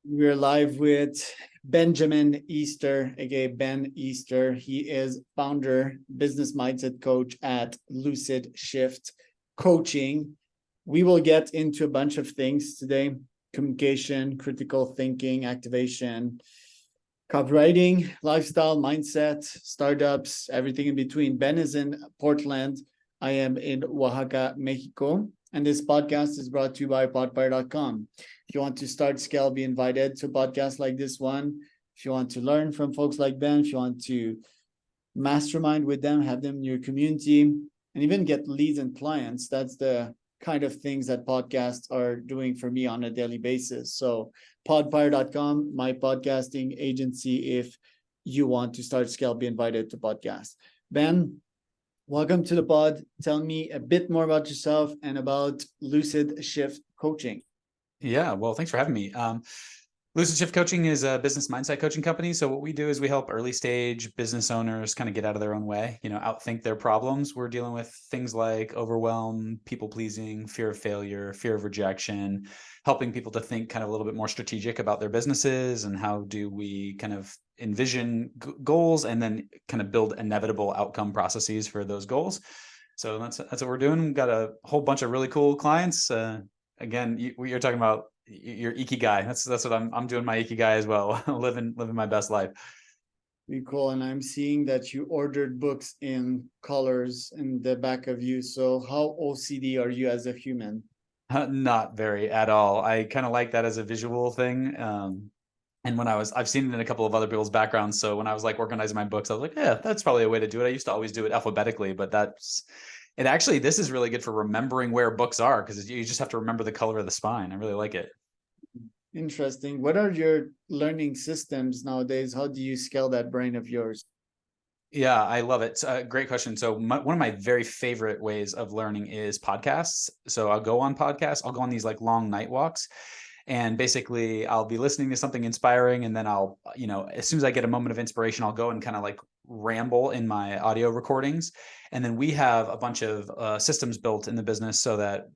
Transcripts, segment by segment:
We're live with Benjamin Easter, aka Ben Easter. He is founder, business mindset coach at Lucid Shift Coaching. We will get into a bunch of things today: communication, critical thinking, activation, copywriting, lifestyle, mindset, startups, everything in between. Ben is in Portland. I am in Oaxaca, Mexico. And this podcast is brought to you by podfire.com. If you want to start, scale, be invited to podcasts like this one. If you want to learn from folks like Ben, if you want to mastermind with them, have them in your community, and even get leads and clients, that's the kind of things that podcasts are doing for me on a daily basis. So podfire.com, my podcasting agency, if you want to start, scale, be invited to podcast. Ben, welcome to the pod. Tell me a bit more about yourself and about Lucid Shift Coaching. Yeah, well, thanks for having me. Lucid Shift Coaching is a business mindset coaching company. So what we do is we help early stage business owners kind of get out of their own way, outthink their problems. We're dealing with things like overwhelm, people pleasing, fear of failure, fear of rejection, helping people to think kind of a little bit more strategic about their businesses and how do we kind of envision goals and then kind of build inevitable outcome processes for those goals. So that's what we're doing. We've got a whole bunch of really cool clients. Again, you're talking about your ikigai. That's what I'm doing, my ikigai as well. living my best life. Pretty cool. And I'm seeing that you ordered books in colors in the back of you. So how OCD are you as a human? Not very at all. I kind of like that as a visual thing. And I've seen it in a couple of other people's backgrounds. So when I was like organizing my books, I was like, yeah, that's probably a way to do it. I used to always do it alphabetically, but this is really good for remembering where books are because you just have to remember the color of the spine. I really like it. Interesting. What are your learning systems nowadays? How do you scale that brain of yours? Yeah, I love it. Great question. So one of my very favorite ways of learning is podcasts. So I'll go on podcasts. I'll go on these like long night walks. And basically I'll be listening to something inspiring. And then I'll, as soon as I get a moment of inspiration, I'll go and kind of like ramble in my audio recordings. And then we have a bunch of systems built in the business so that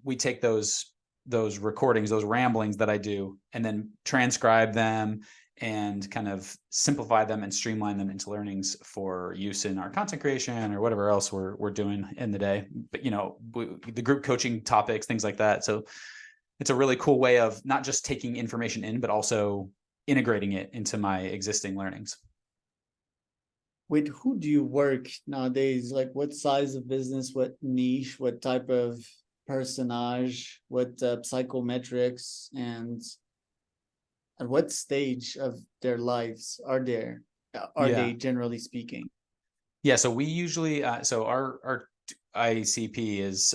we take those recordings, those ramblings that I do, and then transcribe them and kind of simplify them and streamline them into learnings for use in our content creation or whatever else we're doing in the day. But, the group coaching topics, things like that. So it's a really cool way of not just taking information in, but also integrating it into my existing learnings. With who do you work nowadays? Like what size of business, what niche, what type of personage, what psychometrics, and at what stage of their lives are they generally speaking? Yeah, so we usually so our ICP is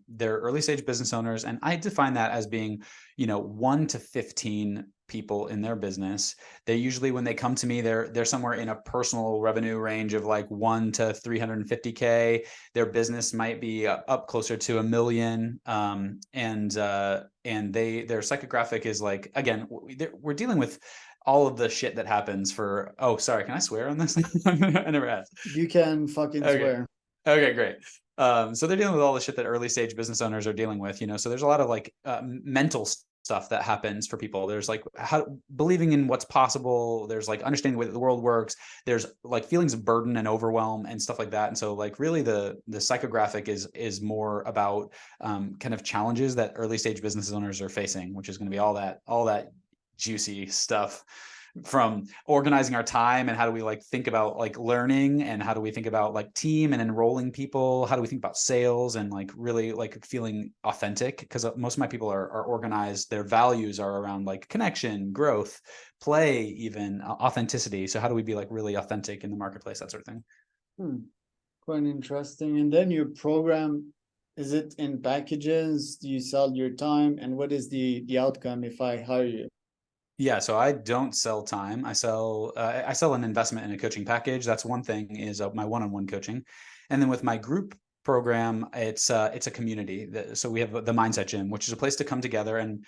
they're early stage business owners, and I define that as being 1 to 15 people in their business. They usually, when they come to me, they're somewhere in a personal revenue range of like 1 to 350K. Their business might be up closer to $1 million, and their psychographic is like, again, we're dealing with all of the shit that happens for, oh, sorry, can I swear on this? I never asked. You can fucking swear. Okay, great. So they're dealing with all the shit that early stage business owners are dealing with, so there's a lot of like mental stuff that happens for people. There's like believing in what's possible. There's like understanding the way that the world works. There's like feelings of burden and overwhelm and stuff like that. And so like really the psychographic is more about kind of challenges that early stage business owners are facing, which is going to be all that juicy stuff, from organizing our time and how do we like think about like learning, and how do we think about like team and enrolling people, how do we think about sales, and like really like feeling authentic, because most of my people are organized. Their values are around like connection, growth, play, even authenticity. So how do we be like really authentic in the marketplace, that sort of thing. Quite interesting. And then your program, is it in packages? Do you sell your time, and what is the outcome if I hire you? Yeah, so I don't sell time. I sell an investment in a coaching package. That's one thing, is my one-on-one coaching. And then with my group program, it's a community. So we have the Mindset Gym, which is a place to come together and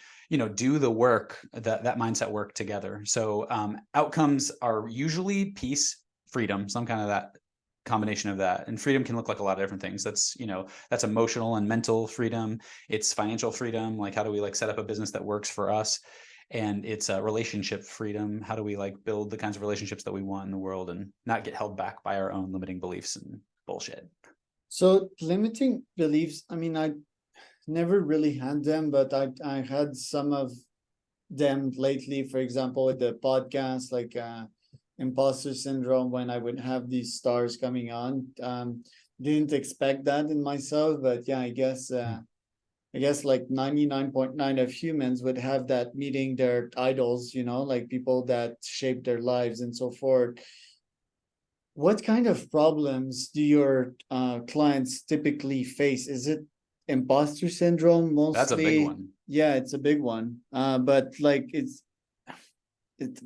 do the work, that mindset work together. So outcomes are usually peace, freedom, some kind of that combination of that. And freedom can look like a lot of different things. That's emotional and mental freedom. It's financial freedom. Like how do we like set up a business that works for us? and it's a relationship freedom. How do we like build the kinds of relationships that we want in the world and not get held back by our own limiting beliefs and bullshit? So limiting beliefs, I mean, I never really had them, but I had some of them lately. For example, with the podcast, like imposter syndrome, when I would have these stars coming on. Didn't expect that in myself, but yeah, I guess like 99.9 of humans would have that, meeting their idols, like people that shape their lives and so forth. What kind of problems do your clients typically face? Is it imposter syndrome That's a big mostly? one. Yeah, it's a big one. But like it's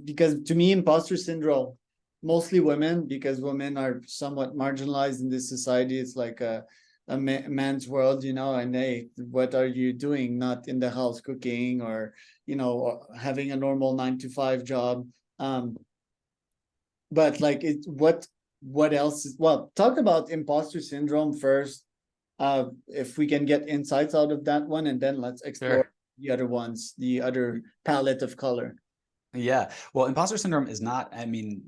because to me, imposter syndrome, mostly women, because women are somewhat marginalized in this society. It's like a man's world, and hey, what are you doing? Not in the house cooking, or, or having a normal 9 to 5 job. But like what else is, well, talk about imposter syndrome first, if we can get insights out of that one, and then let's explore Sure. the other ones, the other palette of color. Yeah. Well, imposter syndrome is not, I mean,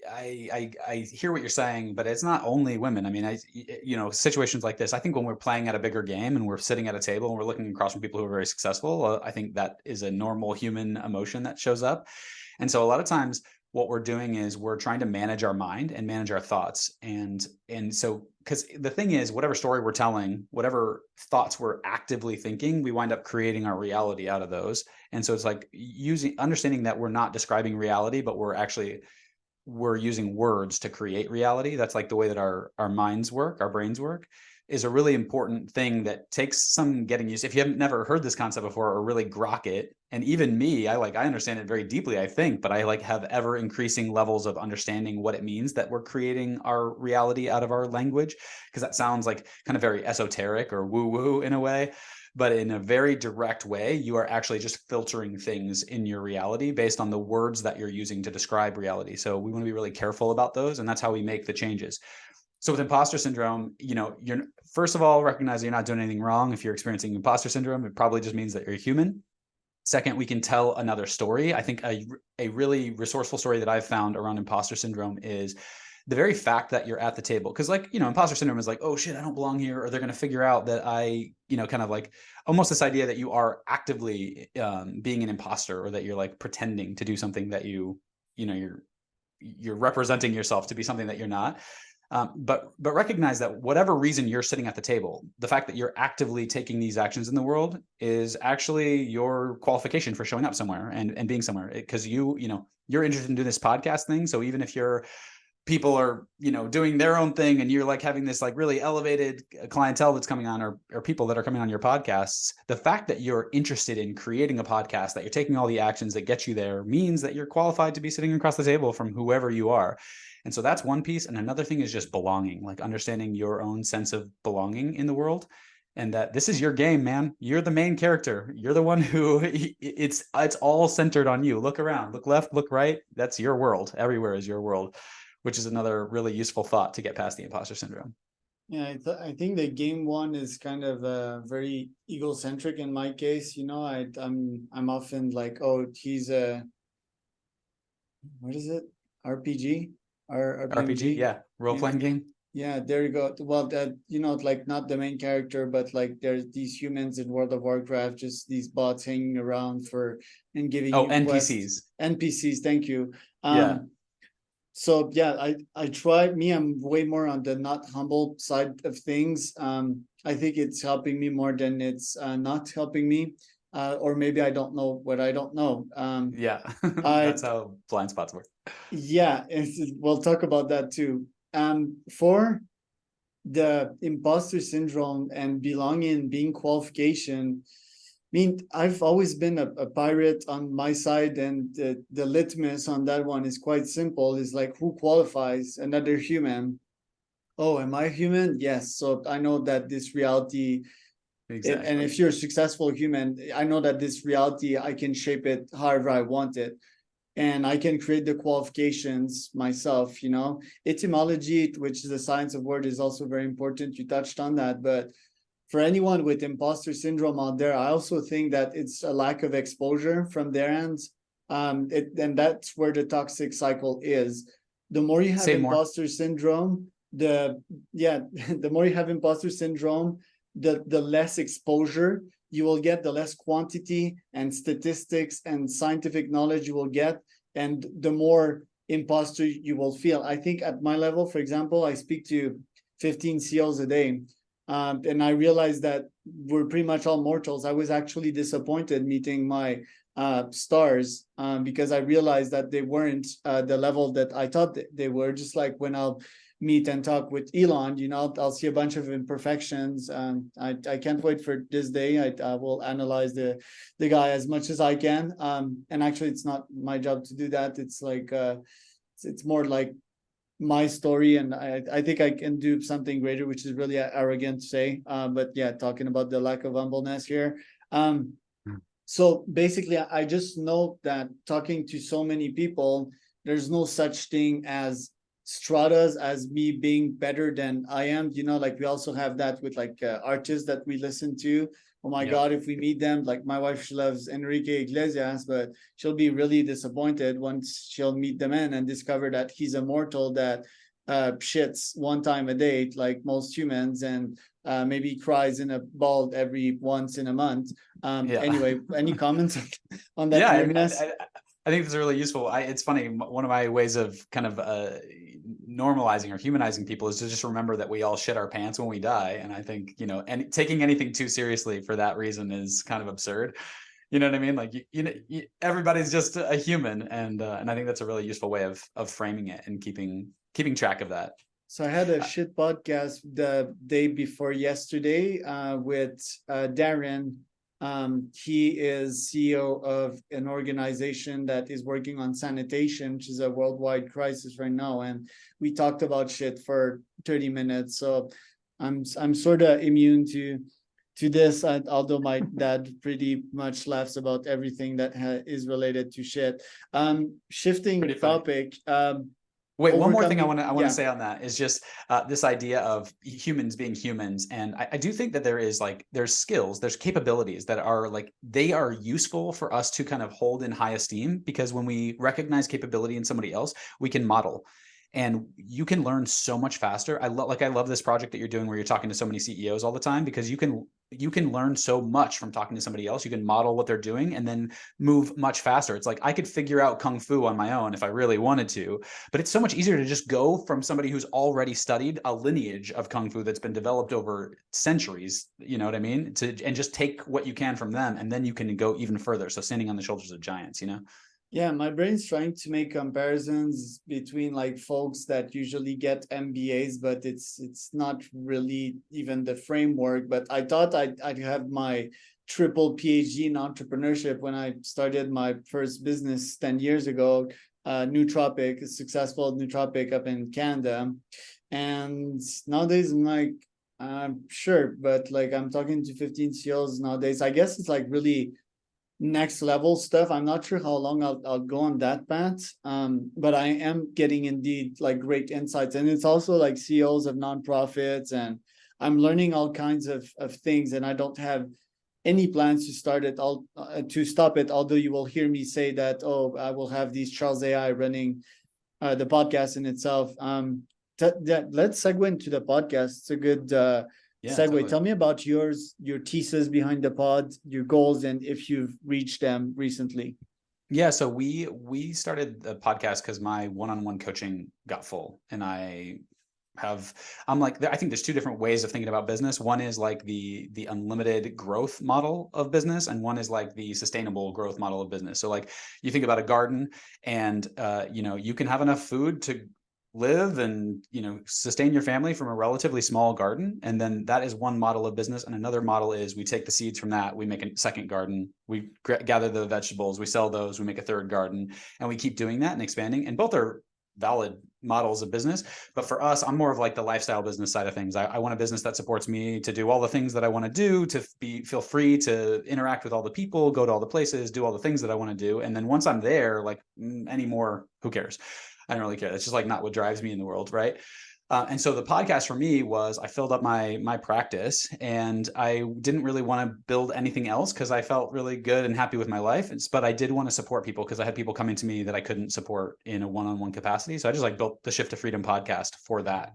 I hear what you're saying, but it's not only women. I mean, situations like this, I think when we're playing at a bigger game and we're sitting at a table and we're looking across from people who are very successful, I think that is a normal human emotion that shows up. And so a lot of times what we're doing is we're trying to manage our mind and manage our thoughts. And so, because the thing is, whatever story we're telling, whatever thoughts we're actively thinking, we wind up creating our reality out of those. And so it's like understanding that we're not describing reality, but we're using words to create reality. That's like the way that our minds work, our brains work, is a really important thing that takes some getting used. If you haven't never heard this concept before or really grok it, and even me, I understand it very deeply, I think, but I like have ever increasing levels of understanding what it means that we're creating our reality out of our language, because that sounds like kind of very esoteric or woo woo in a way. But in a very direct way, you are actually just filtering things in your reality based on the words that you're using to describe reality. So we want to be really careful about those, and that's how we make the changes. So with imposter syndrome, you're first of all, recognize you're not doing anything wrong. If you're experiencing imposter syndrome, it probably just means that you're human. Second, we can tell another story. I think a really resourceful story that I've found around imposter syndrome is the very fact that you're at the table. Because imposter syndrome is like, oh shit, I don't belong here, or they're going to figure out that I, kind of like almost this idea that you are actively being an imposter, or that you're like pretending to do something that you're representing yourself to be something that you're not. But recognize that whatever reason you're sitting at the table, the fact that you're actively taking these actions in the world is actually your qualification for showing up somewhere and being somewhere. Because you're interested in doing this podcast thing. So even if people are doing their own thing and you're like having this like really elevated clientele that's coming on, or people that are coming on your podcasts, the fact that you're interested in creating a podcast, that you're taking all the actions that get you there, means that you're qualified to be sitting across the table from whoever you are. And so that's one piece. And another thing is just belonging, like understanding your own sense of belonging in the world, and that this is your game, man. You're the main character. You're the one who it's all centered on you. Look around, look left, look right. That's your world. Everywhere is your world, which is another really useful thought to get past the imposter syndrome. Yeah, I think the game one is kind of very egocentric in my case. I'm often like, oh, he's a, what is it? RPG? RPG, RPMG? yeah, role-playing game. Yeah, there you go. Well, that, like not the main character, but like there's these humans in World of Warcraft, just these bots hanging around and giving you quests. NPCs, thank you. Yeah. So yeah, I try, I'm way more on the not humble side of things. I think it's helping me more than it's not helping me. Or maybe I don't know what I don't know. Yeah, that's how blind spots work. Yeah, we'll talk about that too. For the imposter syndrome and belonging being qualification, I've always been a pirate on my side, and the litmus on that one is quite simple. Is like, who qualifies? Another human. Oh, am I human? Yes. So I know that this reality, Exactly. and if you're a successful human, I know that this reality, I can shape it however I want it. And I can create the qualifications myself. Etymology, which is the science of word, is also very important. You touched on that, but for anyone with imposter syndrome out there, I also think that it's a lack of exposure from their end. And that's where the toxic cycle is. The more you have Say more. imposter syndrome, the more you have imposter syndrome, the less exposure you will get, the less quantity and statistics and scientific knowledge you will get, and the more imposter you will feel. I think at my level, for example, I speak to 15 CEOs a day, and I realized that we're pretty much all mortals. I was actually disappointed meeting my stars, because I realized that they weren't the level that I thought they were. Just like when I'll meet and talk with Elon, I'll see a bunch of imperfections. I can't wait for this day. I will analyze the guy as much as I can. And actually, it's not my job to do that. It's like it's more like my story, and I think I can do something greater, which is really arrogant to say. But yeah, talking about the lack of humbleness here. So basically, I just know that talking to so many people, there's no such thing as stratas, as me being better than I am. Like we also have that with like artists that we listen to. Oh my God, if we meet them, like my wife, she loves Enrique Iglesias, but she'll be really disappointed once she'll meet the man and discover that he's a mortal that shits one time a day, like most humans, and maybe cries in a ball every once in a month. Anyway, any comments on that? Yeah, I mean, I think it's really useful. It's funny. One of my ways of kind of normalizing or humanizing people is to just remember that we all shit our pants when we die. And I think, and taking anything too seriously for that reason is kind of absurd. You know what I mean? Like, everybody's just a human. And I think that's a really useful way of framing it and keeping track of that. So I had a shit podcast the day before yesterday with Darren. He is CEO of an organization that is working on sanitation, which is a worldwide crisis right now. And we talked about shit for 30 minutes. So I'm sort of immune to this, although my dad pretty much laughs about everything that is related to shit. Shifting topic. Wait, one more thing I want to say on that is just this idea of humans being humans. And I do think that there's skills, there's capabilities that are like, they are useful for us to kind of hold in high esteem, because when we recognize capability in somebody else, we can model. And you can learn so much faster. I love this project that you're doing where you're talking to so many CEOs all the time, because you can learn so much from talking to somebody else. You can model what they're doing and then move much faster. It's like I could figure out Kung Fu on my own if I really wanted to, but it's so much easier to just go from somebody who's already studied a lineage of Kung Fu that's been developed over centuries, you know what I mean? And just take what you can from them, and then you can go even further. So standing on the shoulders of giants, Yeah, my brain's trying to make comparisons between like folks that usually get MBAs, but it's not really even the framework. But I thought I'd have my triple PhD in entrepreneurship when I started my first business 10 years ago, Nootropic, a successful Nootropic up in Canada. And nowadays I'm like, sure, but like I'm talking to 15 CEOs nowadays. I guess it's like really next level stuff. I'm not sure how long I'll go on that path, but I am getting indeed like great insights. And it's also like CEOs of nonprofits, and I'm learning all kinds of things, and I don't have any plans to start it all to stop it, although you will hear me say that, oh, I will have these Charles AI running the podcast in itself. Let's segue into the podcast. It's a good segue. Totally. Tell me about your thesis behind the pod, your goals, and if you've reached them recently. Yeah, so we started the podcast because my one-on-one coaching got full, and I think there's two different ways of thinking about business. One is like the unlimited growth model of business, and one is like the sustainable growth model of business. So like you think about a garden, and you can have enough food to live and sustain your family from a relatively small garden, and then that is one model of business. And another model is we take the seeds from that, we make a second garden, we gather the vegetables, we sell those, we make a third garden, and we keep doing that and expanding. And both are valid models of business. But for us, I'm more of like the lifestyle business side of things. I want a business that supports me to do all the things that I want to do, to feel free to interact with all the people, go to all the places, do all the things that I want to do. And then once I'm there, like anymore, who cares? I don't really care. That's just like not what drives me in the world, right? And so the podcast for me was, I filled up my practice, and I didn't really want to build anything else because I felt really good and happy with my life. But I did want to support people because I had people coming to me that I couldn't support in a one-on-one capacity. So I just like built the Shift to Freedom podcast for that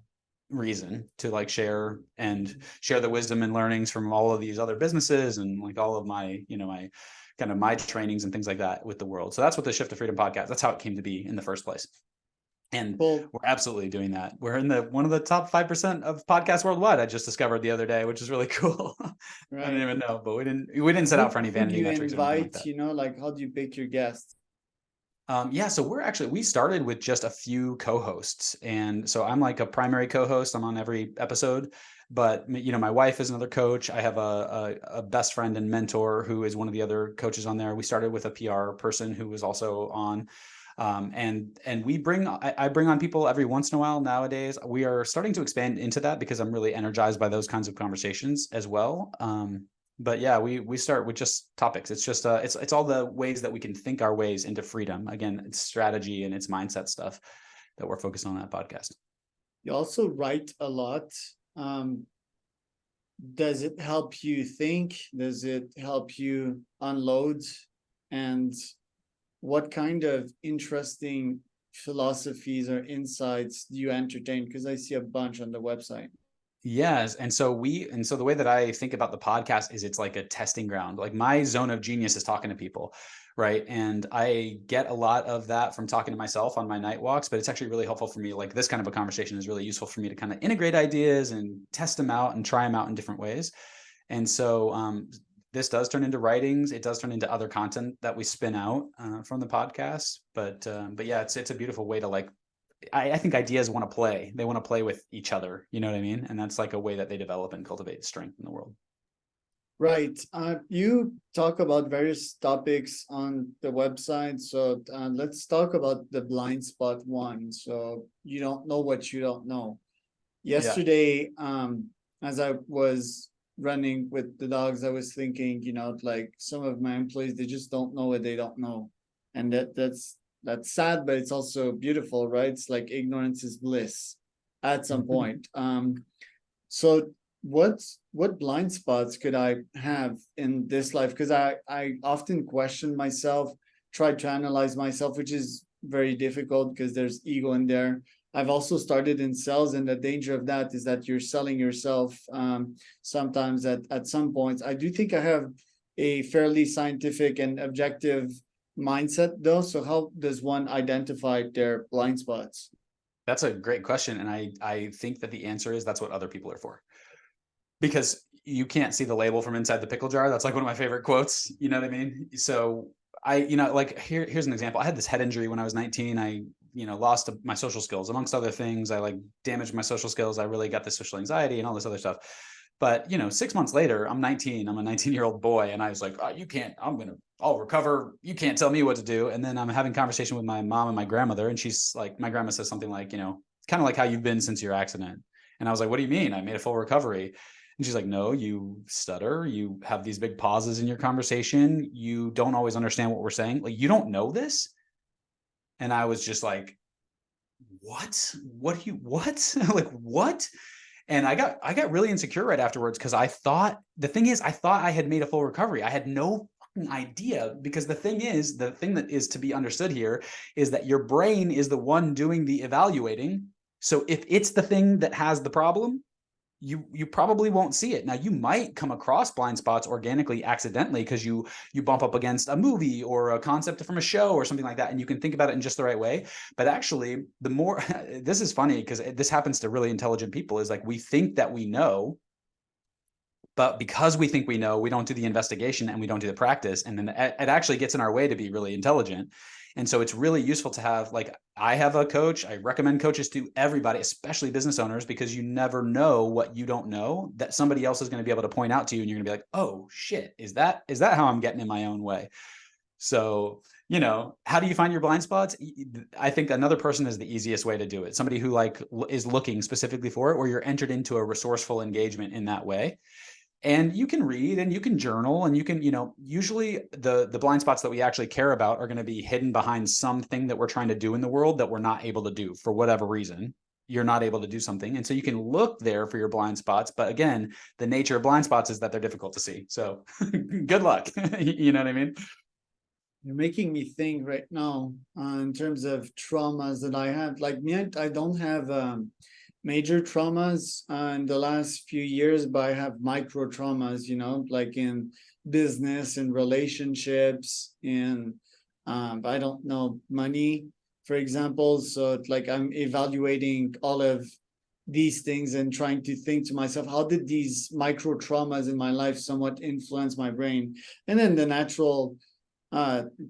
reason, to like share the wisdom and learnings from all of these other businesses and like all of my, my kind of my trainings and things like that with the world. So that's what the Shift to Freedom podcast, that's how it came to be in the first place. And we're absolutely doing that. We're in one of the top 5% of podcasts worldwide. I just discovered the other day, which is really cool. Right. I didn't even know, but we didn't set out for any vanity metrics or anything like that. Like how do you pick your guests? Yeah, so we started with just a few co-hosts. And so I'm like a primary co-host. I'm on every episode, but my wife is another coach. I have a best friend and mentor who is one of the other coaches on there. We started with a PR person who was also on. And I bring on people every once in a while. Nowadays, we are starting to expand into that because I'm really energized by those kinds of conversations as well. But yeah, we start with just topics. It's just it's all the ways that we can think our ways into freedom. Again, it's strategy and it's mindset stuff that we're focused on that podcast. You also write a lot. Does it help you think? Does it help you unload? And what kind of interesting philosophies or insights do you entertain? Because I see a bunch on the website. Yes. And so the way that I think about the podcast is it's like a testing ground. Like my zone of genius is talking to people, right? And I get a lot of that from talking to myself on my night walks, but it's actually really helpful for me. Like this kind of a conversation is really useful for me to kind of integrate ideas and test them out and try them out in different ways. And so this does turn into writings. It does turn into other content that we spin out from the podcast. But yeah, it's a beautiful way to like, I think ideas want to play. They want to play with each other. You know what I mean? And that's like a way that they develop and cultivate strength in the world. Right. You talk about various topics on the website. So let's talk about the blind spot one. So you don't know what you don't know. Yesterday, as I was running with the dogs, I was thinking, like some of my employees, they just don't know what they don't know. And that's sad, but it's also beautiful, right? It's like ignorance is bliss at some point. So what blind spots could I have in this life? Because I often question myself, try to analyze myself, which is very difficult because there's ego in there. I've also started in sales, and the danger of that is that you're selling yourself sometimes at some points. I do think I have a fairly scientific and objective mindset though. So how does one identify their blind spots? That's a great question. And I think that the answer is that's what other people are for. Because you can't see the label from inside the pickle jar. That's like one of my favorite quotes. You know what I mean? So like here's an example. I had this head injury when I was 19. I lost my social skills, amongst other things. I like damaged my social skills. I really got this social anxiety and all this other stuff. But 6 months later, I'm 19. I'm a 19-year-old boy, and I was like, oh, I'll recover. You can't tell me what to do. And then I'm having a conversation with my mom and my grandmother, and she's like, my grandma says something like, kind of like how you've been since your accident. And I was like, what do you mean? I made a full recovery. And she's like, no, you stutter. You have these big pauses in your conversation. You don't always understand what we're saying. Like, you don't know this. And I was just like, what? What? Like, what? And I got really insecure right afterwards because I thought I had made a full recovery. I had no idea, because the thing that is to be understood here is that your brain is the one doing the evaluating. So if it's the thing that has the problem, you probably won't see it. Now, you might come across blind spots organically, accidentally, because you bump up against a movie or a concept from a show or something like that, and you can think about it in just the right way. But actually, the more this is funny because this happens to really intelligent people, is like we think that we know, but because we think we know, we don't do the investigation and we don't do the practice, and then it actually gets in our way to be really intelligent. And so it's really useful to have, like, I have a coach. I recommend coaches to everybody, especially business owners, because you never know what you don't know that somebody else is going to be able to point out to you. And you're going to be like, oh shit, is that how I'm getting in my own way? So, how do you find your blind spots? I think another person is the easiest way to do it. Somebody who like is looking specifically for it, or you're entered into a resourceful engagement in that way. And you can read and you can journal and you can, usually the blind spots that we actually care about are going to be hidden behind something that we're trying to do in the world that we're not able to do for whatever reason. you're not able to do something. And so you can look there for your blind spots. But again, the nature of blind spots is that they're difficult to see. So good luck. You know what I mean? You're making me think right now in terms of traumas that I have. Like me, I don't have major traumas in the last few years, but I have micro traumas, like in business and relationships and I don't know, money, for example. So it's like I'm evaluating all of these things and trying to think to myself, how did these micro traumas in my life somewhat influence my brain? And then the natural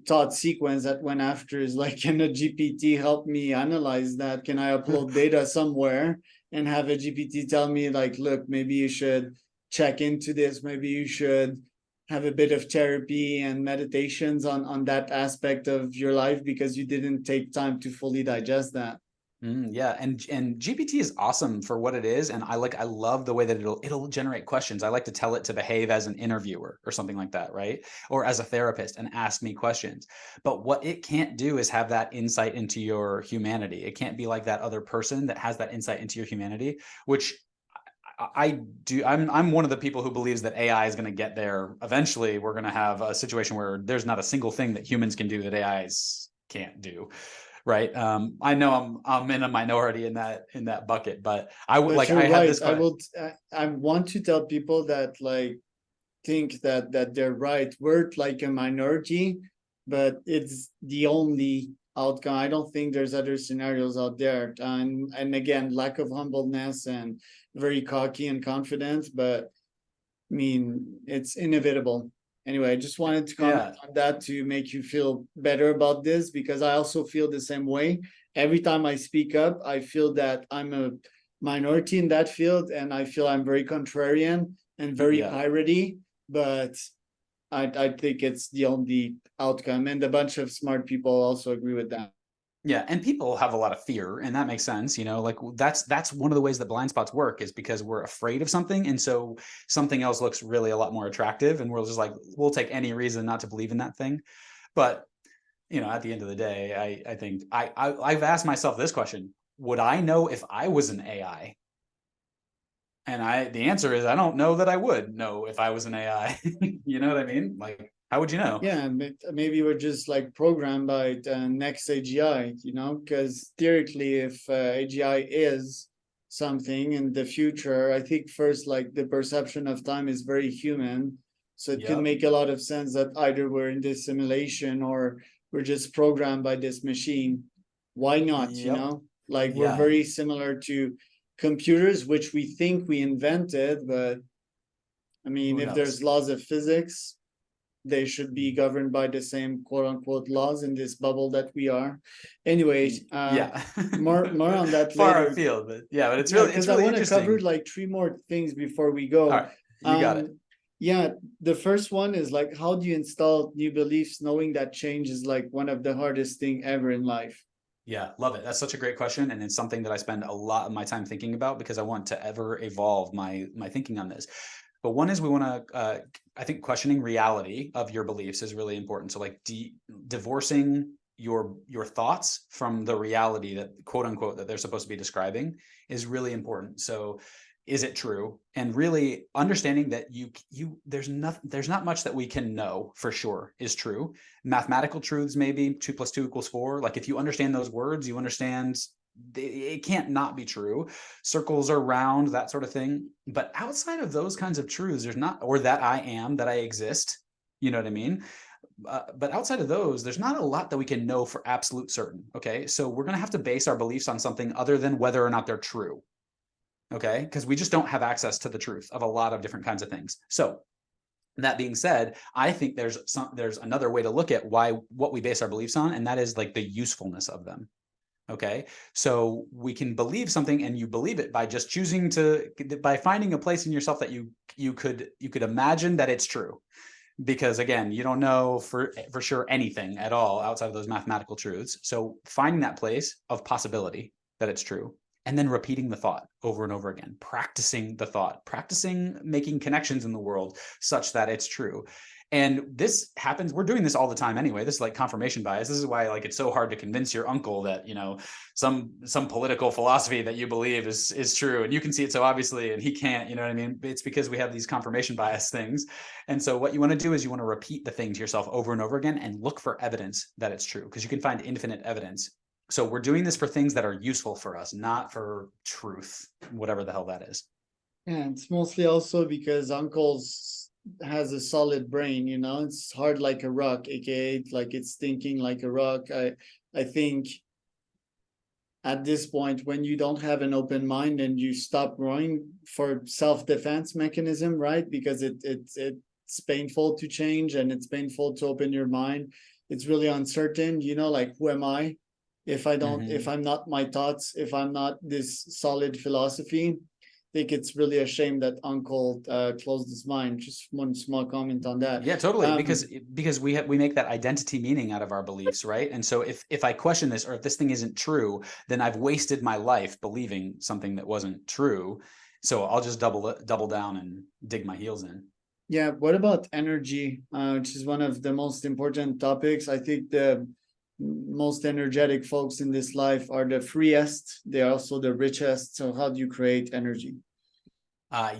thought sequence that went after is like, can a GPT help me analyze that? Can I upload data somewhere and have a GPT tell me like, look, maybe you should check into this, maybe you should have a bit of therapy and meditations on that aspect of your life because you didn't take time to fully digest that. Yeah, and GPT is awesome for what it is, and I love the way that it'll generate questions. I like to tell it to behave as an interviewer or something like that, right? Or as a therapist and ask me questions. But what it can't do is have that insight into your humanity. It can't be like that other person that has that insight into your humanity, which I do. I'm one of the people who believes that AI is going to get there. Eventually, we're going to have a situation where there's not a single thing that humans can do that AIs can't do. Right. I know I'm in a minority in that bucket, but I would But like, you're I had right. this question. I want to tell people that like think that they're right. We're like a minority, but it's the only outcome. I don't think there's other scenarios out there. And again, lack of humbleness and very cocky and confident, but I mean, it's inevitable. Anyway, I just wanted to comment Yeah. on that to make you feel better about this because I also feel the same way. Every time I speak up, I feel that I'm a minority in that field and I feel I'm very contrarian and very Yeah. piratey, but I think it's the only outcome. And a bunch of smart people also agree with that. Yeah, and people have a lot of fear, and that makes sense. Like that's one of the ways that blind spots work is because we're afraid of something, and so something else looks really a lot more attractive, and we're just like, we'll take any reason not to believe in that thing. But at the end of the day, I think I've asked myself this question: would I know if I was an AI? And the answer is I don't know that I would know if I was an AI. You know what I mean? Like, how would you know? Yeah, maybe we're just like programmed by the next AGI, because theoretically, if AGI is something in the future, I think first, like the perception of time is very human. So it can Yep. make a lot of sense that either we're in this simulation or we're just programmed by this machine. Why not, Yep. Like we're Yeah. very similar to computers, which we think we invented, but I mean, Who if knows? there's laws of physics, they should be governed by the same quote unquote laws in this bubble that we are. Anyways, Yeah. more on that Far later. afield, but yeah, but Yeah, it's because I really want to cover interesting. like three more things before we All go. right, you got it. Yeah, the first one is like, how do you install new beliefs knowing that change is like one of the hardest thing ever in life? Yeah, love it. That's such a great question, and it's something that I spend a lot of my time thinking about because I want to ever evolve my thinking on this. But one is we want to, I think, questioning reality of your beliefs is really important. So like divorcing your thoughts from the reality that quote unquote that they're supposed to be describing is really important. So is it true? And really understanding that there's not much that we can know for sure is true. Mathematical truths, maybe 2 + 2 = 4. Like if you understand those words, you understand it can't not be true. Circles are round, that sort of thing. But outside of those kinds of truths, there's not, or that I am, that I exist. You know what I mean? But outside of those, there's not a lot that we can know for absolute certain. Okay. So we're going to have to base our beliefs on something other than whether or not they're true. Okay. Because we just don't have access to the truth of a lot of different kinds of things. So that being said, I think there's another way to look at what we base our beliefs on, and that is like the usefulness of them. Okay. So we can believe something and you believe it by just by finding a place in yourself that you could imagine that it's true. Because again, you don't know for sure anything at all outside of those mathematical truths. So finding that place of possibility that it's true, and then repeating the thought over and over again, practicing the thought, practicing making connections in the world such that it's true. And this happens, we're doing this all the time anyway. This is like confirmation bias. This is why like it's so hard to convince your uncle that, you know, some political philosophy that you believe is true, and you can see it so obviously and he can't, you know what I mean? It's because we have these confirmation bias things. And so what you want to do is you want to repeat the thing to yourself over and over again and look for evidence that it's true, because you can find infinite evidence. So we're doing this for things that are useful for us, not for truth, whatever the hell that is. Yeah, it's mostly also because uncles has a solid brain, you know, it's hard like a rock, aka like it's thinking like a rock. I think at this point, when you don't have an open mind and you stop growing for self-defense mechanism, right? Because it's painful to change and it's painful to open your mind. It's really uncertain, you know, like who am I? If I don't, if I'm not my thoughts, if I'm not this solid philosophy, I think it's really a shame that uncle closed his mind. Just one small comment on that. Yeah, totally. Because we make that identity meaning out of our beliefs, right? And so if I question this, or if this thing isn't true, then I've wasted my life believing something that wasn't true. So I'll just double down and dig my heels in. Yeah. What about energy, which is one of the most important topics? I think the most energetic folks in this life are the freest. They are also the richest. So how do you create energy?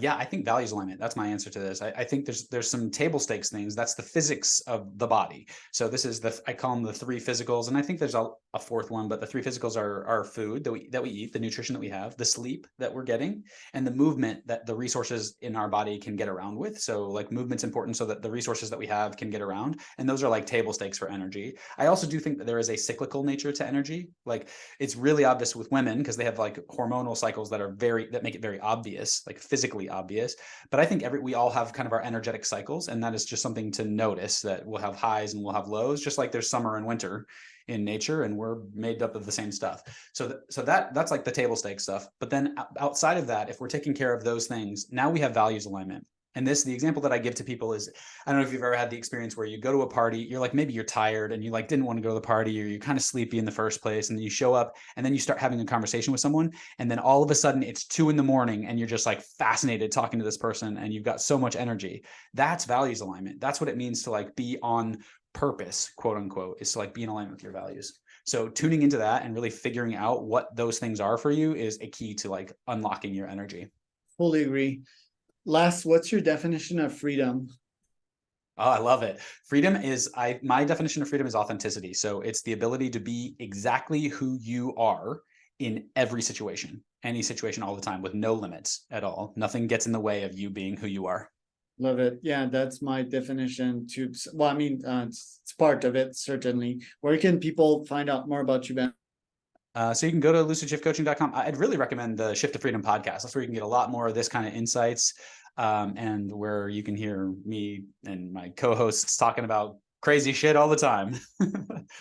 Yeah, I think values alignment. That's my answer to this. I think there's some table stakes things. That's the physics of the body. So this is I call them the three physicals, and I think there's a fourth one, but the three physicals are our food that we eat, the nutrition that we have, the sleep that we're getting, and the movement that the resources in our body can get around with. So like movement's important so that the resources that we have can get around, and those are like table stakes for energy. I also do think that there is a cyclical nature to energy. Like it's really obvious with women because they have like hormonal cycles that make it very obvious, like physically obvious. But I think we all have kind of our energetic cycles, and that is just something to notice, that we'll have highs and we'll have lows, just like there's summer and winter in nature, and we're made up of the same stuff. So that's like the table stakes stuff. But then outside of that, if we're taking care of those things, now we have values alignment. And the example that I give to people is, I don't know if you've ever had the experience where you go to a party, you're like, maybe you're tired and you like didn't want to go to the party, or you're kind of sleepy in the first place. And then you show up and then you start having a conversation with someone. And then all of a sudden it's 2 a.m. and you're just like fascinated talking to this person and you've got so much energy. That's values alignment. That's what it means to like be on purpose, quote unquote, is to like be in alignment with your values. So tuning into that and really figuring out what those things are for you is a key to like unlocking your energy. Fully agree. Last, what's your definition of freedom? Oh, I love it. Freedom is, my definition of freedom is authenticity. So it's the ability to be exactly who you are in every situation, any situation, all the time, with no limits at all. Nothing gets in the way of you being who you are. Love it. Yeah, that's my definition too. Well, I mean, it's part of it, certainly. Where can people find out more about you, Ben? So you can go to lucidshiftcoaching.com. I'd really recommend the Shift to Freedom podcast. That's where you can get a lot more of this kind of insights, and where you can hear me and my co-hosts talking about crazy shit all the time.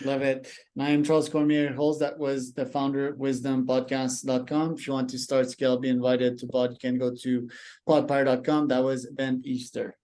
Love it. And I am Charles Cormier, host. That was the founder of wisdompodcast.com. If you want to start scale, be invited to pod, you can go to podpire.com. That was Ben Easter.